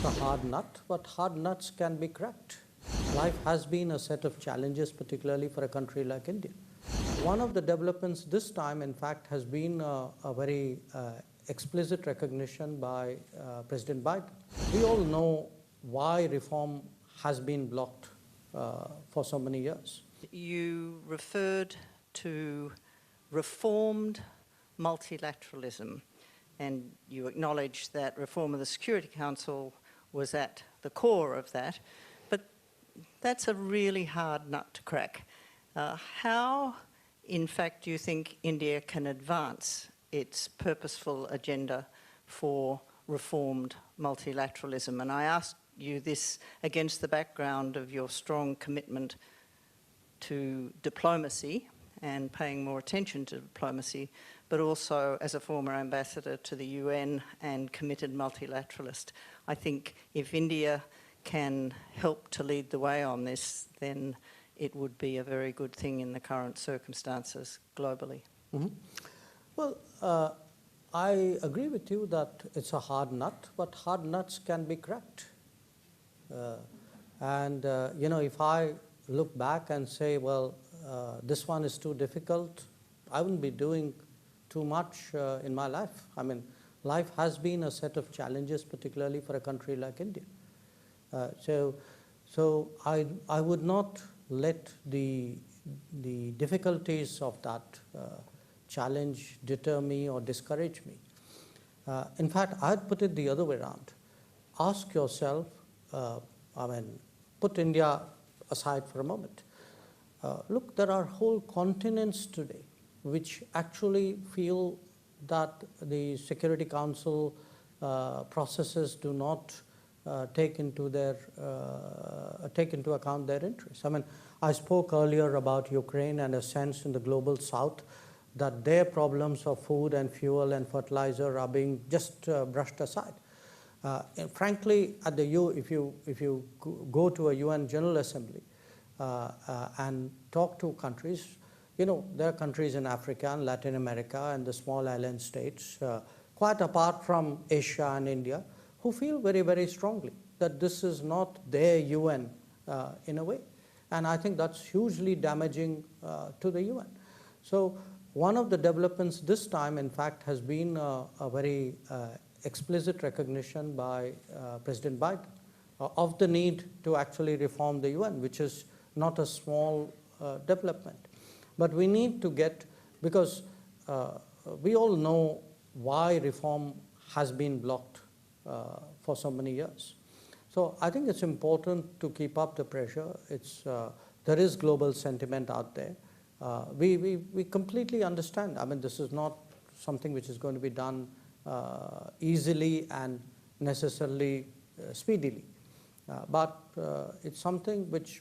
It's a hard nut, but hard nuts can be cracked. Life has been a set of challenges, particularly for a country like India. One of the developments this time, in fact, has been a very explicit recognition by President Biden. We all know why reform has been blocked for so many years. You referred to reformed multilateralism, and you acknowledged that reform of the Security Council was at the core of that, but that's a really hard nut to crack. How, in fact, do you think India can advance its purposeful agenda for reformed multilateralism? And I ask you this against the background of your strong commitment to diplomacy and paying more attention to diplomacy, but also as a former ambassador to the UN and committed multilateralist. I think if India can help to lead the way on this, then it would be a very good thing in the current circumstances globally. Mm-hmm. Well, I agree with you that it's a hard nut, but hard nuts can be cracked. If I look back and say, well, this one is too difficult, I wouldn't be doing too much in my life. I mean, life has been a set of challenges, particularly for a country like India. So I would not let the difficulties of that challenge deter me or discourage me. In fact, I'd put it the other way around. Ask yourself, put India aside for a moment. Look, there are whole continents today which actually feel that the Security Council processes do not take into account their interests. I mean, I spoke earlier about Ukraine and a sense in the global south that their problems of food and fuel and fertilizer are being just brushed aside. And frankly, if you go to a UN General Assembly and talk to countries, there are countries in Africa and Latin America and the small island states, quite apart from Asia and India, who feel very, very strongly that this is not their UN in a way. And I think that's hugely damaging to the UN. So one of the developments this time, in fact, has been a very explicit recognition by President Biden of the need to actually reform the UN, which is not a small development. But we need to because we all know why reform has been blocked for so many years. So I think it's important to keep up the pressure. There is global sentiment out there. We completely understand. I mean, this is not something which is going to be done easily and necessarily speedily. But it's something which